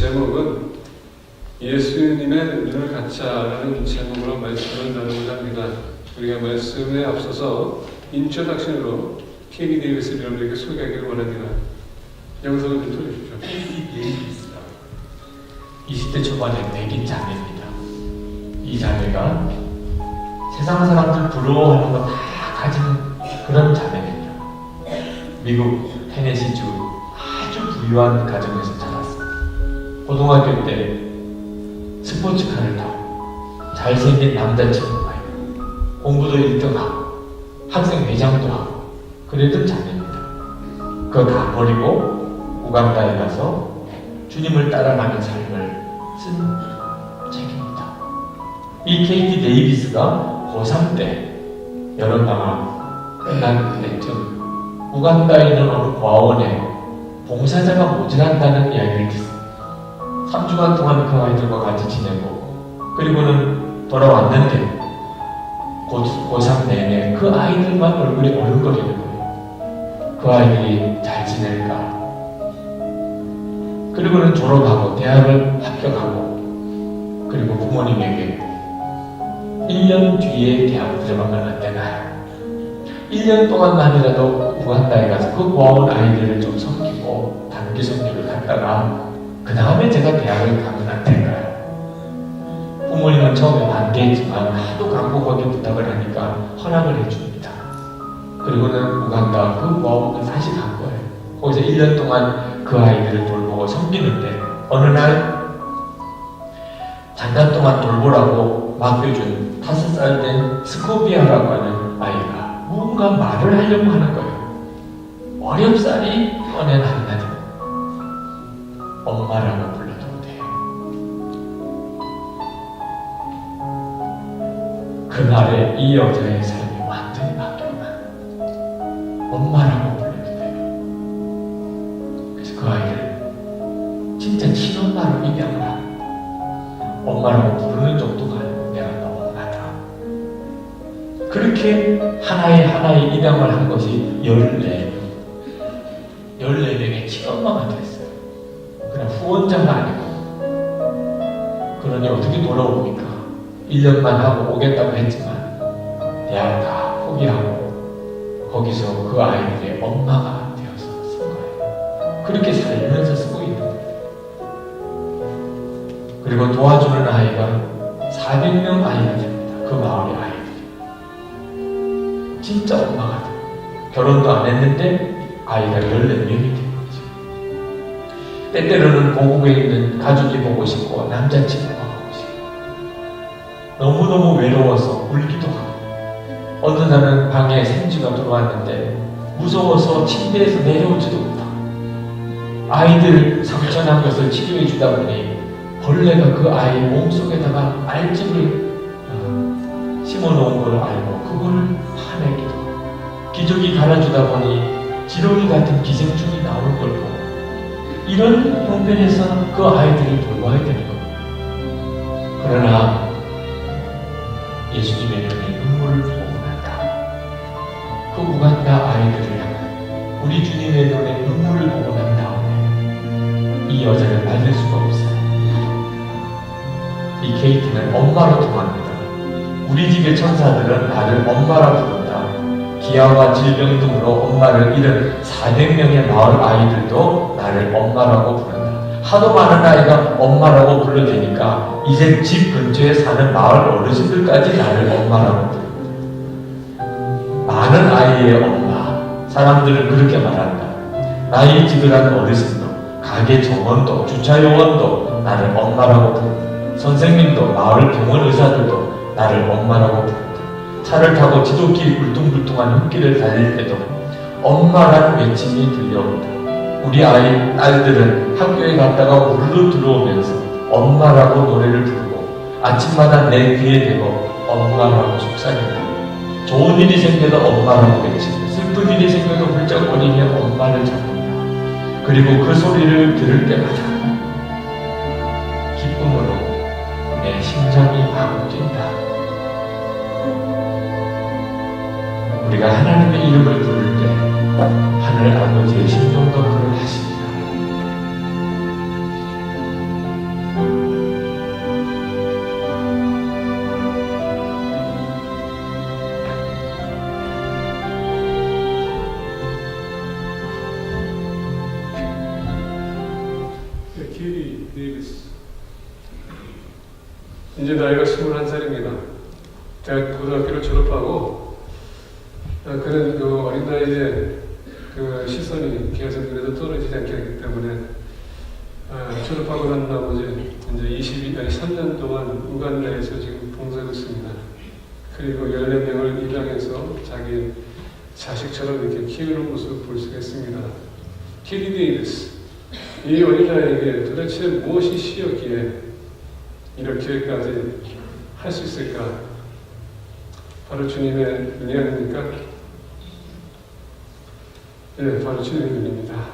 제목은 예수님의 눈을 갖자라는 제목으로 말씀을 나누고자 합니다. 우리가 말씀에 앞서서 인트로덕션으로 케이티 데이비스 여러분에게 소개하기를 원합니다. 영상을 좀 틀어주십시오. 케이티 데이비스가 20대 초반에 내긴 자매입니다. 이 자매가 세상 사람들 부러워하는 거 다 가진 그런 자매입니다. 미국 테네시주 아주 부유한 가정에서 자랐습니다. 고등학교 때 스포츠카를 타고 잘생긴 남자친구가 있고 공부도 1등하고 학생회장도 하고 그랬던 자매입니다. 그거 다 버리고 우간다에 가서 주님을 따라가는 삶을 쓴 책입니다. 이 케이티 데이비스가 고3 때 여름방학 끝난 때쯤 우간다에 있는 어느 고아원에 봉사자가 모자란다는 이야기를 듣습니다. 3주간 동안 그 아이들과 같이 지내고 그리고는 돌아왔는데 고3 내내 그 아이들만 얼굴이 어른거리는 거예요. 그 아이들이 잘 지낼까? 그리고는 졸업하고 대학을 합격하고 그리고 부모님에게 1년 뒤에 대학 들어가면 안 되나요? 1년 동안만이라도 우간다에 가서 그 고아원 아이들을 좀 섬기고 단기 성교를 갔다가 그 다음에 제가 대학을 가면 안 될까요? 부모님은 처음에 반대했지만 하도 강곡하게 부탁을 하니까 허락을 해줍니다. 그리고는 우간다 그 고아원을 다시 간 거예요. 거기서 1년 동안 그 아이들을 돌보고 섬기는데 어느 날 잠깐 동안 돌보라고 맡겨준 5살 된 스코비아라고 하는 아이가 뭔가 말을 하려고 하는 거예요. 어렵사리 꺼낸 한마디. 엄마라고 불러도 돼요. 그날에 이 여자의 삶이 완전히 바뀌었다. 엄마라고 불러도 돼요. 그래서 그 아이를 진짜 친엄마로 입양을 하고 엄마라고 부르는 정도가 아니고 내가 너무 많아. 그렇게 하나의 입양을 한 것이 14명의 친엄마가 됐어요. 그냥 후원자가 아니고. 그러니 어떻게 돌아옵니까? 1년만 하고 오겠다고 했지만 대학 다 포기하고 거기서 그 아이들의 엄마가 되어서 쓴 거예요. 그렇게 살면서 쓰고 있는 거예요. 그리고 도와주는 아이가 400명 아이가 됩니다. 그 마을의 아이들이. 진짜 엄마가 돼요. 결혼도 안 했는데 아이가 14명이 돼요. 때때로는 고국에 있는 가족이 보고 싶고 남자친구가 보고 싶고 너무너무 외로워서 울기도 하고 어느 날은 방에 생쥐가 들어왔는데 무서워서 침대에서 내려오지도 못하고 아이들 상처난 것을 치료해 주다 보니 벌레가 그 아이 몸속에다가 알집을 심어놓은 걸 알고 그걸 파내기도 하고 기저귀 갈아주다 보니 지렁이 같은 기생충이 나오는 걸 보고 이런 형편에서 그 아이들을 돌봐야 되는 겁니다. 그러나 예수님의 눈에 눈물을 보고 난다. 그 우간다 아이들을 향한 우리 주님의 눈에 눈물을 보고 난 다음에 이 여자를 받을 수가 없어요. 이 케이티는 엄마로 통합니다. 우리 집의 천사들은 나를 엄마라 부른다. 기아와 질병 등으로 엄마를 잃은 400명의 마을 아이들도 나를 엄마라고 부른다. 하도 많은 아이가 엄마라고 불러대니까 이제 집 근처에 사는 마을 어르신들까지 나를 엄마라고 부른다. 많은 아이의 엄마, 사람들은 그렇게 말한다. 나이 지긋한 어르신도, 가게 정원도, 주차 요원도 나를 엄마라고 부른다. 선생님도, 마을 병원 의사들도 나를 엄마라고 부른다. 차를 타고 지도길 울퉁불퉁한 흙길을 달릴 때도 엄마라는 외침이 들려온다. 우리 아이 딸들은 학교에 갔다가 우르르 들어오면서 엄마라고 노래를 부르고 아침마다 내 귀에 대고 엄마라고 속삭인다. 좋은 일이 생겨도 엄마라고 외치고 슬픈 일이 생겨도 훌쩍거리며 엄마를 잡는다. 그리고 그 소리를 들을 때마다 기쁨으로 내 심장이 막 뛴다. 우리가 하나님의 이름을 부를 때 하늘 아버지의 심정도 그를 하십니다. 키리 데이비스. 이제 나이가 21살입니다. 대학 고등학교를 졸업하고 그는 그 어린 나이에 그 시선이 개성들에서 떨어지지 않게 하기 때문에 졸업하고 난 나머지 이제 3년 동안 우간다에서 지금 봉사하고 있습니다. 그리고 14명을 입양해서 자기 자식처럼 이렇게 키우는 모습을 볼 수가 있습니다. 키리 데이비스. 이 어린아이에게 도대체 무엇이 시였기에 이렇게까지 할 수 있을까? 바로 주님의 은혜 아닙니까? 네, 바로 주님의 눈입니다.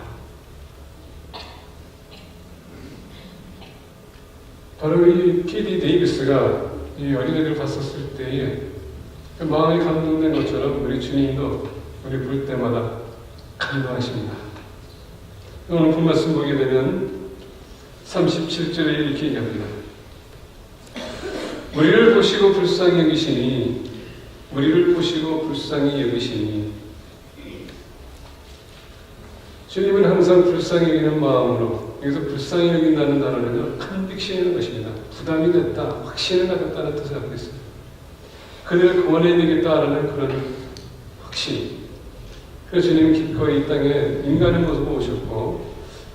바로 이 키리 데이비스가 이 어린애들을 봤었을 때에 그 마음이 감동된 것처럼 우리 주님도 우리 볼 때마다 감동하십니다. 오늘 본 말씀 보게 되면 37절에 이렇게 얘기합니다. 우리를 보시고 불쌍히 여기시니 우리를 보시고 불쌍히 여기시니 주님은 항상 불쌍히 여기는 마음으로 여기서 불쌍히 여긴다는 단어는요 컨빅션이라는 것입니다. 부담이 됐다, 확신을 가졌다는 뜻을 갖고 있습니다. 그들을 구원해내겠다라는 그런 확신. 그래서 주님은 기꺼이 이 땅에 인간의 모습을 오셨고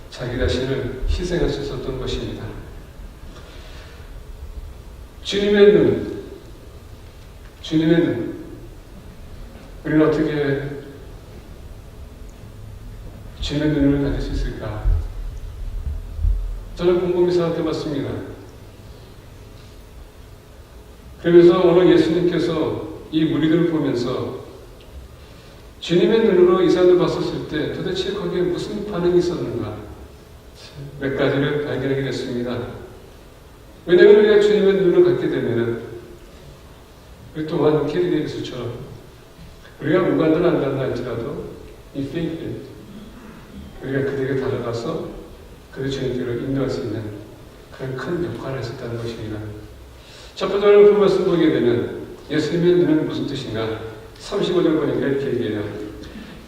자기 자신을 희생하셨었던 것입니다. 주님의 눈, 우리는 어떻게 주님의 눈을 가질 수 있을까? 저는 곰곰이 생각해봤습니다. 그러면서 오늘 예수님께서 이 무리들을 보면서 주님의 눈으로 이 사람을 봤었을 때 도대체 거기에 무슨 반응이 있었는가? 몇 가지를 발견하게 됐습니다. 왜냐하면 우리가 주님의 눈을 갖게 되면 우리 또한 키리 데이비스처럼 우리가 우간다를 안 간다 할지라도 이 페이트 우리가 그들에게 다가가서 그들 주님께로 인도할 수 있는 그런 큰 역할을 했었다는 것입니다. 첫 번째로 본 말씀 보게 되면 예수님의 눈은 무슨 뜻인가? 35절 보니까 이렇게 얘기해요.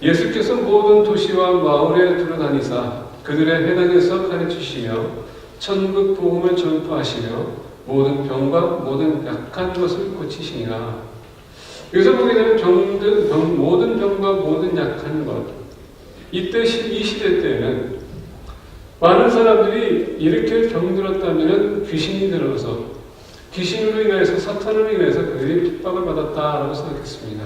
예수께서 모든 도시와 마을에 돌아다니사 그들의 회당에서 가르치시며 천국 복음을 전파하시며 모든 병과 모든 약한 것을 고치시니라. 여기서 보게 되면 모든 병과 모든 약한 것. 이때 이 시대 때에는 많은 사람들이 이렇게 병들었다면 귀신이 들어서 귀신으로 인해서 사탄으로 인해서 그들이 핍박을 받았다라고 생각했습니다.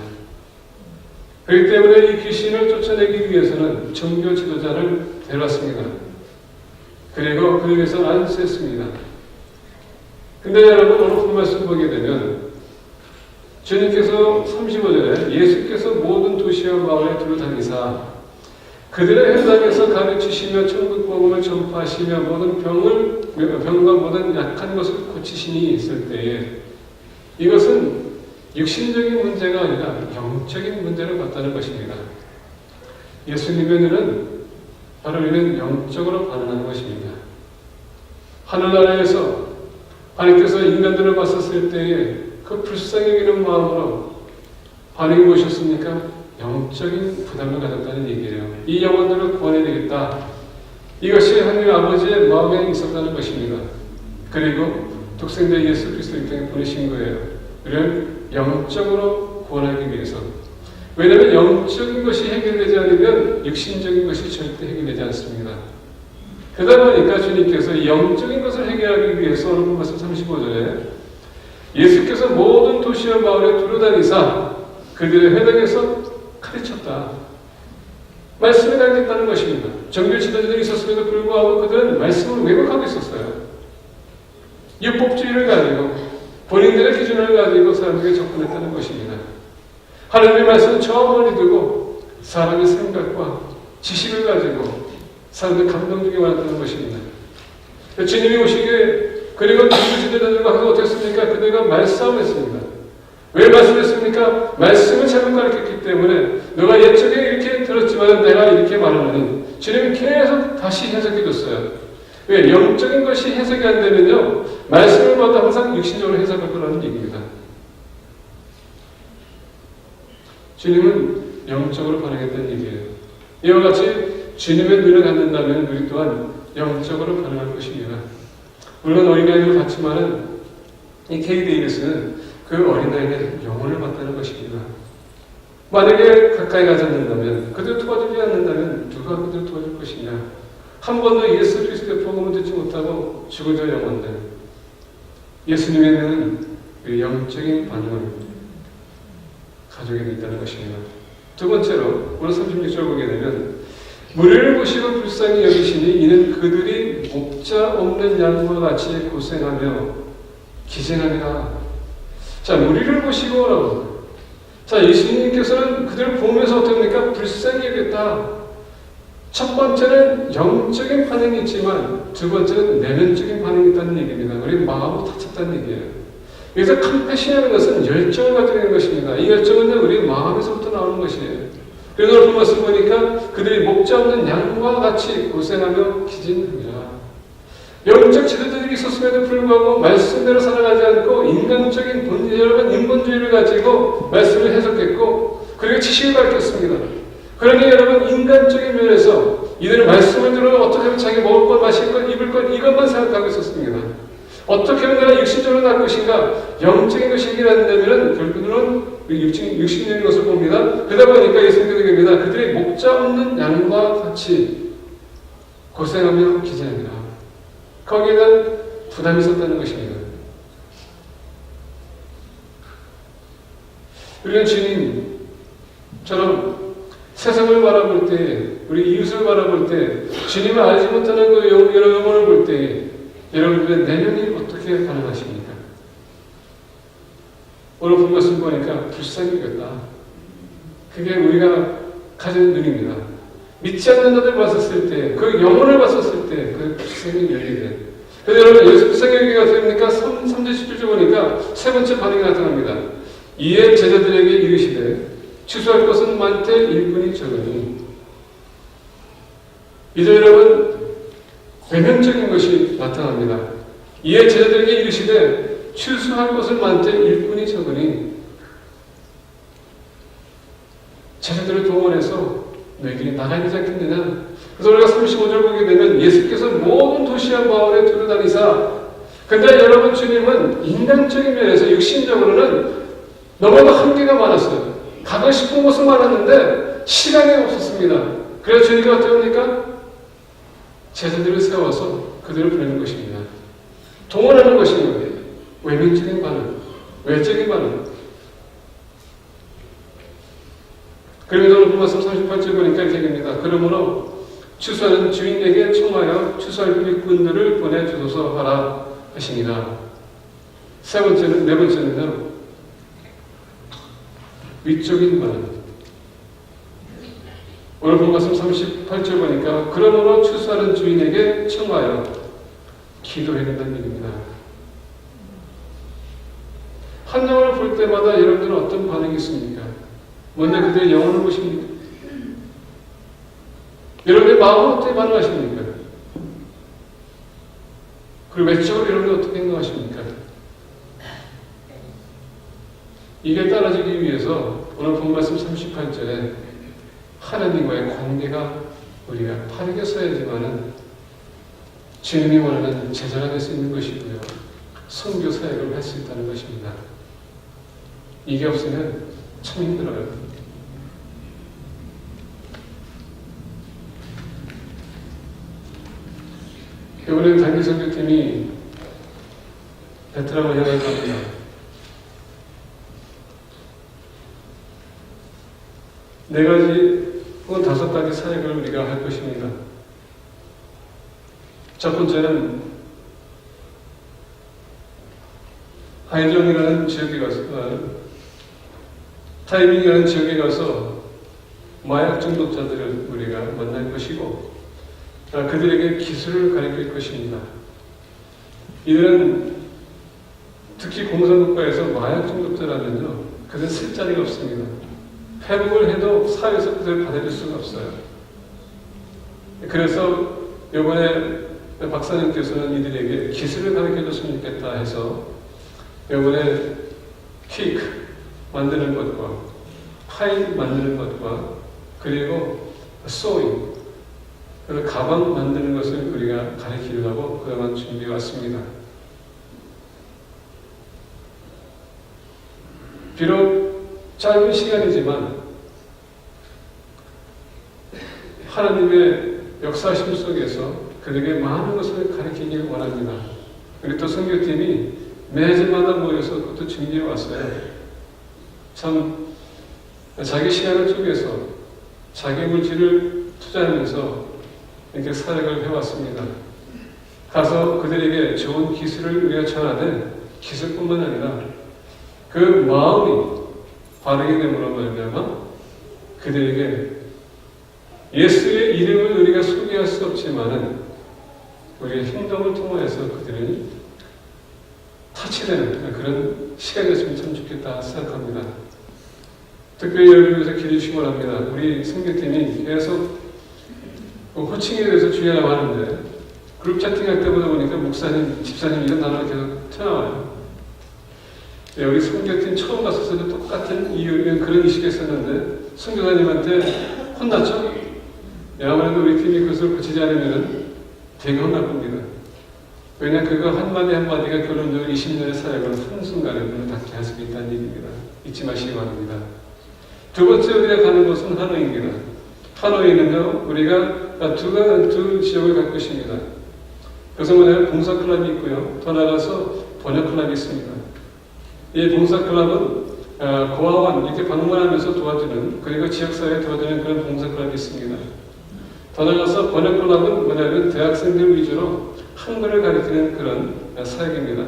그렇기 때문에 이 귀신을 쫓아내기 위해서는 종교 지도자를 데려왔습니다. 그리고 그를 위해서 안수했습니다. 근데 여러분 오늘 본 말씀 보게 되면 주님께서 35절에 예수께서 모든 도시와 마을에 두루다니사 그들의 회당에서 가르치시며 천국 복음을 전파하시며 모든 병과 모든 약한 것을 고치시니 있을 때에 이것은 육신적인 문제가 아니라 영적인 문제를 갖다는 것입니다. 예수님의 눈은 바로 우리는 영적으로 반응하는 것입니다. 하늘나라에서 하나님께서 인간들을 봤었을 때에 그 불쌍히 여기는 마음으로 반응이 무엇이었습니까? 영적인 부담을 가졌다는 얘기예요. 이 영혼들을 구원해야 되겠다. 이것이 하나님 아버지의 마음에 있었다는 것입니다. 그리고 독생자 예수 그리스도를 이 땅에 보내신 거예요. 우리를 영적으로 구원하기 위해서. 왜냐하면 영적인 것이 해결되지 않으면 육신적인 것이 절대 해결되지 않습니다. 그러다 보니까 주님께서 영적인 것을 해결하기 위해서 오늘 말씀 35절에 예수께서 모든 도시와 마을에 두루다니사 그들의 회당에서 가르쳤다. 말씀을 가르쳤다는 것입니다. 정규 지도자들이 있었음에도 불구하고 그들은 말씀을 왜곡하고 있었어요. 율법주의를 가지고 본인들의 기준을 가지고 사람들에게 접근했다는 것입니다. 하나님의 말씀은 저 멀리 두고 사람의 생각과 지식을 가지고 사람들 감동 주기 원했다는 것입니다. 주님이 오시기에 그리고 정규 지도자들과 하고 어땠습니까? 그들과 말싸움을 했습니다. 왜 말씀했습니까? 말씀을 잘못 가르쳤기 때문에 너가 옛적에 이렇게 들었지만 내가 이렇게 말하느니 주님이 계속 다시 해석해줬어요. 왜? 영적인 것이 해석이 안 되면요 말씀을 봐도 항상 육신적으로 해석할 거라는 얘기입니다. 주님은 영적으로 반응했다는 얘기예요. 이와 같이 주님의 눈을 갖는다면 우리 또한 영적으로 반응할 것입니다. 물론 어린아이를 봤지만은 이 케이 데이비스는 그 어린아이의 영혼을 봤다는 것입니다. 만약에 가까이 가지 않는다면, 그들을 도와주지 않는다면 누가 그들을 도와줄 것이냐? 한 번도 예수 그리스도의 복음을 듣지 못하고 죽은 저 영혼들, 예수님에는 그 영적인 반응을 가지게 된다는 것입니다. 두 번째로 오늘 36절 보게 되면 무리를 보시고 불쌍히 여기시니 이는 그들이 목자 없는 양과 같이 고생하며 기생하니라. 자, 무리를 보시고, 자, 예수님께서는 그들을 보면서 어떻습니까? 불쌍히 여겼다. 첫 번째는 영적인 반응이 있지만 두 번째는 내면적인 반응이 있다는 얘기입니다. 우리 마음으로 다쳤다는 얘기예요. 여기서 컴패션이라는 것은 열정을 가지고 있는 것입니다. 이 열정은 우리 마음에서부터 나오는 것이에요. 그래서 오늘 말씀 보니까 그들이 목자 없는 양과 같이 고생하며 기진하니라. 영적 지도자들이 있었음에도 불구하고 말씀대로 살아가지 않고 인간적인 본질, 여러분 인본주의를 가지고 말씀을 해석했고 그리고 지식을 가르쳤습니다. 그러니 여러분 인간적인 면에서 이들은 말씀을 들어 어떻게 하면 자기 먹을 것, 마실 것, 입을 것 이것만 생각하고 있었습니다. 어떻게 하면 내가 육신적으로 날 것인가, 영적인 것이 해결한다면 결국은 육신적인 것을 봅니다. 그러다 보니까 예수님께서 얘기합니다. 그들이 목자 없는 양과 같이 고생하며 기재합니다. 거기에 대한 부담이 있었다는 것입니다. 우리는 주님처럼 세상을 바라볼 때, 우리 이웃을 바라볼 때, 주님을 알지 못하는 그 영혼을 볼 때, 여러분들의 내면이 어떻게 반응하십니까? 오늘 본 것을 보니까 불쌍히 여겼다. 그게 우리가 가진 눈입니다. 믿지 않는 자들 봤었을 때, 그 영혼을 봤었을 때, 그 불쌍히 여기게. 그래서 여러분, 예수 불쌍히 여기가 어떻게 됩니까? 3절 10절 보니까 세 번째 반응이 나타납니다. 이에 제자들에게 이르시되, 취소할 것은 많되 일꾼이 적으니. 이제 여러분, 외면적인 것이 나타납니다. 이에 제자들에게 이르시되 취소할 것은 많되 일꾼이 적으니. 제자들을 동원해서 너희들이 나가야 되지 않겠느냐. 그래서 우리가 35절 보게 되면 예수께서 모든 도시와 마을에 두루다니사. 근데 여러분 주님은 인간적인 면에서 육신적으로는 너무나 한계가 많았어요. 가고 싶은 곳은 많았는데 시간이 없었습니다. 그래서 주님이 어떻게 합니까? 제자들을 세워서 그들을 보내는 것입니다. 동원하는 것입니다. 외면적인 반응, 외적인 반응. 그러면서 오늘 말씀 38절 보니까 이렇게 됩니다. 그러므로 추수하는 주인에게 청하여 추수할 일꾼들을 보내주소서 하라 하시니라. 네 번째는요. 위적인 반응. 오늘 본 말씀 38절 보니까 그러므로 추수하는 주인에게 청하여 기도해야 된다는 얘기입니다. 한 영혼을 볼 때마다 여러분들은 어떤 반응이 있습니까? 먼저 그들의 영혼을 보십니까? 여러분의 마음은 어떻게 반응하십니까? 그리고 외적으로 여러분은 어떻게 행동하십니까? 이게 따라지기 위해서 오늘 본 말씀 38절에 하나님과의 관계가 우리가 바르게 써야지만은 주님이 원하는 제자가 될 수 있는 것이고요. 선교 사역을 할 수 있다는 것입니다. 이게 없으면 참 힘들어요. 이번에 단기 선교팀이 베트남을 향할 겁니다. 네 가지 혹은 5가지 사역을 우리가 할 것입니다. 첫 번째는 하이정이라는 지역에 가서 타이밍이라는 지역에 가서 마약 중독자들을 우리가 만날 것이고 그들에게 기술을 가르칠 것입니다. 이들은 특히 공산국가에서 마약 중독자라면요, 그들은 쓸 자리가 없습니다. 회복을 해도 사회에서 그들을 받아줄 수가 없어요. 그래서 이번에 박사님께서는 이들에게 기술을 가르쳐줬으면 좋겠다 해서 이번에 케이크 만드는 것과 파이 만드는 것과 그리고 소잉, 그래서 가방 만드는 것을 우리가 가르치려고 그동안 준비해 왔습니다. 비록 짧은 시간이지만 하나님의 역사심 속에서 그들에게 많은 것을 가르치기를 원합니다. 우리 또 선교팀이 매주마다 모여서 그것도 준비해 왔어요. 참 자기 시간을 쪼개서 자기 물질을 투자하면서 이렇게 사역을 해왔습니다. 가서 그들에게 좋은 기술을 우리가 전하되 기술뿐만 아니라 그 마음이 바르게 됨으로 말미암아 그들에게 예수의 이름을 우리가 소개할 수 없지만은 우리의 행동을 통하여서 그들이 터치되는 그런 시간이었으면 참 좋겠다 생각합니다. 특별히 여러분을 위해서 기도해 주시기 바랍니다. 우리 선교팀이 계속 호칭에 대해서 주의하라고 하는데 그룹 채팅할 때보다 보니까 목사님, 집사님 이런 단어가 계속 튀어나와요. 우리 선교팀 처음 갔을 때도 똑같은 그런 의식이 있었는데 선교사님한테 혼났죠? 아무래도 우리 팀이 그것을 고치지 않으면 되게 혼날 겁니다. 왜냐하면 그거 한마디 한마디가 결론적으로 20년의 사역을 한순간에 문을 닫게 할 수 있다는 얘기입니다. 잊지 마시기 바랍니다. 두 번째 우리가 가는 곳은 하노이입니다. 하노이는요, 우리가 두 지역을 갖고 있습니다. 그래서 뭐냐면 봉사클럽이 있고요. 더 나아가서 번역클럽이 있습니다. 이 봉사클럽은 고아원 이렇게 방문하면서 도와주는, 그리고 지역사회에 도와주는 그런 봉사클럽이 있습니다. 더 나아가서 번역클럽은 뭐냐면 대학생들 위주로 한글을 가르치는 그런 사역입니다.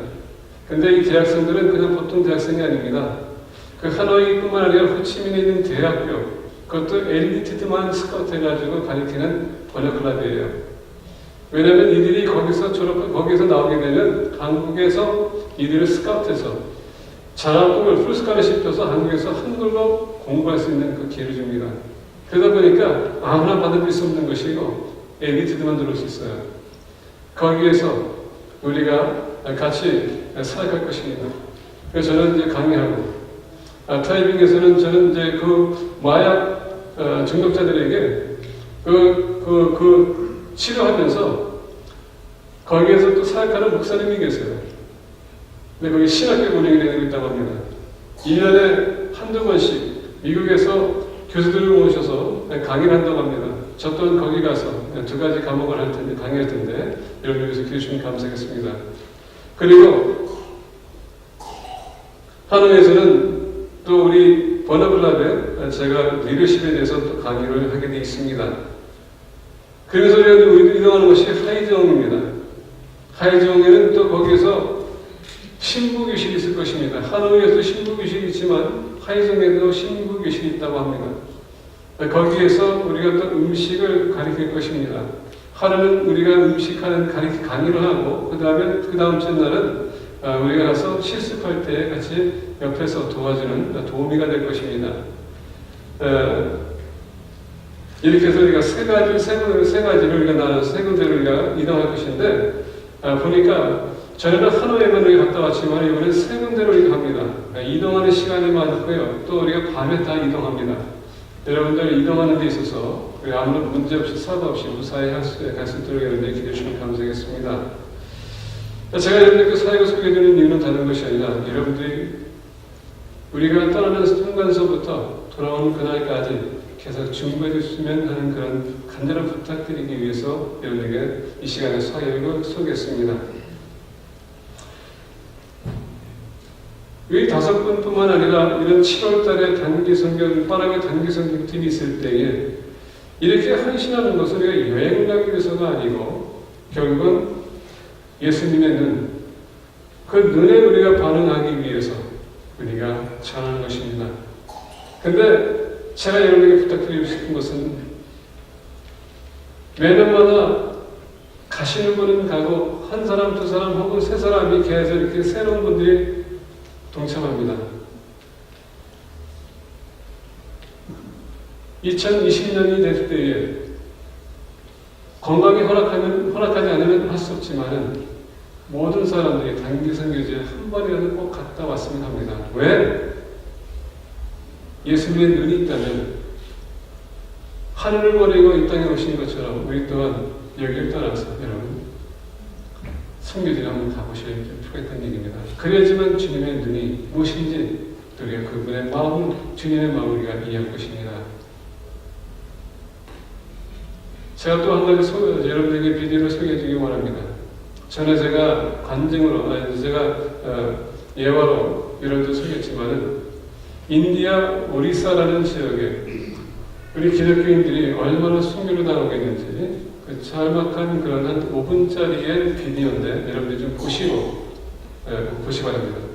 근데 이 대학생들은 그냥 보통 대학생이 아닙니다. 그 하노이뿐만 아니라 호치민에 있는 대학교, 그것도 엘리트들만 스카우트해가지고 가르치는 번역클럽이에요. 왜냐하면 이들이 거기서 나오게 되면 한국에서 이들을 스카우트해서 장학금을 풀스칼러십 줘서 한국에서 한글로 공부할 수 있는 그 기회를 줍니다. 그러다 보니까 아무나 받아들일 수 없는 것이고 엘리트들만 들어올 수 있어요. 거기에서 우리가 같이 사역할 것입니다. 그래서 저는 이제 강의하고, 타이빙에서는 저는 이제 그 마약 중독자들에게 치료하면서 거기에서 또 사역하는 목사님이 계세요. 근데 거기 신학교 운영이 되고 있다고 합니다. 1년에 한두 번씩 미국에서 교수들을 모셔서 강의를 한다고 합니다. 저 또한 거기 가서 두 가지 과목을 할 텐데, 강의할 텐데, 여러분께서 기도해 주시면 감사하겠습니다. 그리고 하노이에서는 또 우리 번역클럽에 제가 리더십에 대해서 또 강의를 하게 되어 있습니다. 그래서 우리 이동하는 곳이 하이정입니다. 하이정에는 또 거기에서 신부교실이 있을 것입니다. 하노이에도 신부교실이 있지만 하이정에도 신부교실이 있다고 합니다. 거기에서 우리가 또 음식을 가르칠 것입니다. 하루는 우리가 음식하는 강의를 하고 그 다음 주 날은 우리가 가서 실습할 때 같이 옆에서 도와주는 도우미가 될 것입니다. 이렇게 해서 우리가 세 가지를 우리가 나눠서 세 군데를 우리가 이동할 것인데, 보니까 전에는 하노이에만 우리가 갔다 왔지만 이번엔 세 군데로 우리가 갑니다. 이동하는 시간이 많고요. 또 우리가 밤에 다 이동합니다. 여러분들 이동하는 데 있어서 아무런 문제 없이 사고 없이 무사히 갈 수 있도록 여러분들 기도해 주시면 감사하겠습니다. 제가 여러분들께 사역을 소개해드리는 이유는 다른 것이 아니라 여러분들이 우리가 떠나는 순간서부터 돌아오는 그날까지 계속 준비해 주시면 하는 그런 간절한 부탁드리기 위해서 여러분에게 이 시간에 사역을 소개했습니다. 이 5분뿐만 아니라 이런 7월달에 빠르게 단기 선교팀이 있을 때에 이렇게 헌신하는 것은 우리가 여행을 하기 위해서가 아니고 결국은 예수님의 눈, 그 눈에 우리가 반응하기 위해서 우리가 전하는 것입니다. 근데 제가 여러분에게 부탁드리고 싶은 것은 매년마다 가시는 분은 가고 한 사람, 두 사람 혹은 세 사람이 계속 이렇게 새로운 분들이 동참합니다. 2020년이 될 때에 건강이 허락하지 않으면 할 수 없지만은 모든 사람들이 단기 선교지에 한 번이라도 꼭 갔다 왔으면 합니다. 왜? 예수님의 눈이 있다면 하늘을 버리고 이 땅에 오신 것처럼 우리 또한 여기를 떠나서 여러분 성교지를 한번 가보셔야 필요가 있다는 얘기입니다. 그래야지만 주님의 눈이 무엇인지 우리가 그분의 마음, 주님의 마음을 우리가 이해할 것입니다. 제가 또 한 가지 여러분에게 비디오를 소개해 주기 원합니다. 전에 제가 관증으로, 제가 예화로 이런도 소개했지만은 인디아 오리사라는 지역에 우리 기독교인들이 얼마나 순교를 당하고 있는지 그 짤막한 그런 한 5분짜리의 비디오인데 여러분들이 좀 보시고 보시기 바랍니다.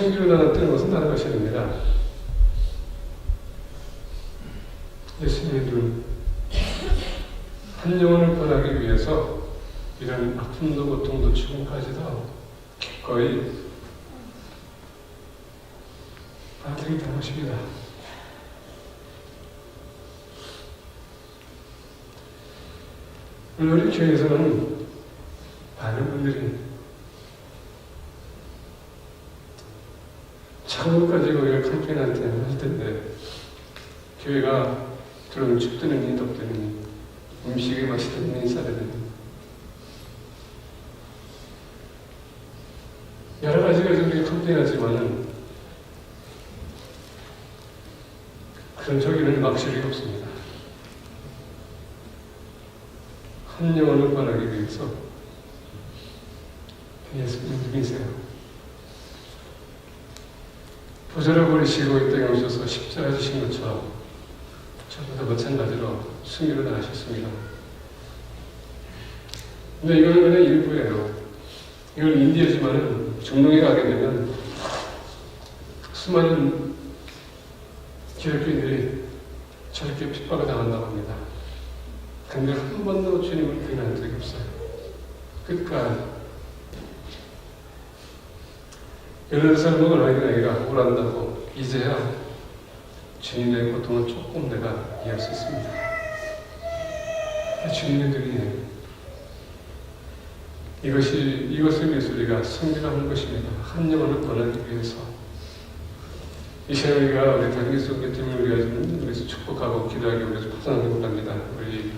순교로 나눴던 것은 다른 것이 아닙니다. 예수님의 눈, 한 영혼을 구원하기 위해서 이런 아픔도 고통도 죽음까지도 기꺼이 받아들이는 것입니다. 우리 교회에서는 많은 분들이 천국까지 거기를 캠페인한테 할 텐데 교회가 들어오면 춥드느니 덥드느니 음식에 맛이 드느니 싸드느니 여러 가지 가지고 우리가 캠페인하지만은 그런 저기는 막실이 없습니다. 한 영혼을 구원하기 위해서 예수님 믿으세요. 보혈을 버리시고 이 땅에 오셔서 십자가 지신 것처럼 저보다 마찬가지로 승리로 나가셨습니다. 근데 이거는 그냥 일부예요. 이걸 인디하지만은 중동에 가게 되면 수많은 기독교인들이 저렇게 핍박을 당한다고 합니다. 근데 한 번도 주님을 부인한 적이 없어요. 끝까지. 18살 먹은 아이가 우울한다고 이제야 주님의 고통을 조금 내가 이해할 수 있습니다. 주님의 눈이에요. 이것을 위해서 우리가 성질하는 것입니다. 한 영혼을 구원하기 위해서. 이 시간 우리가 우리 단기 속의 팀을 위해서 축복하고 기도하기 위해서 파산하기 원합니다. 우리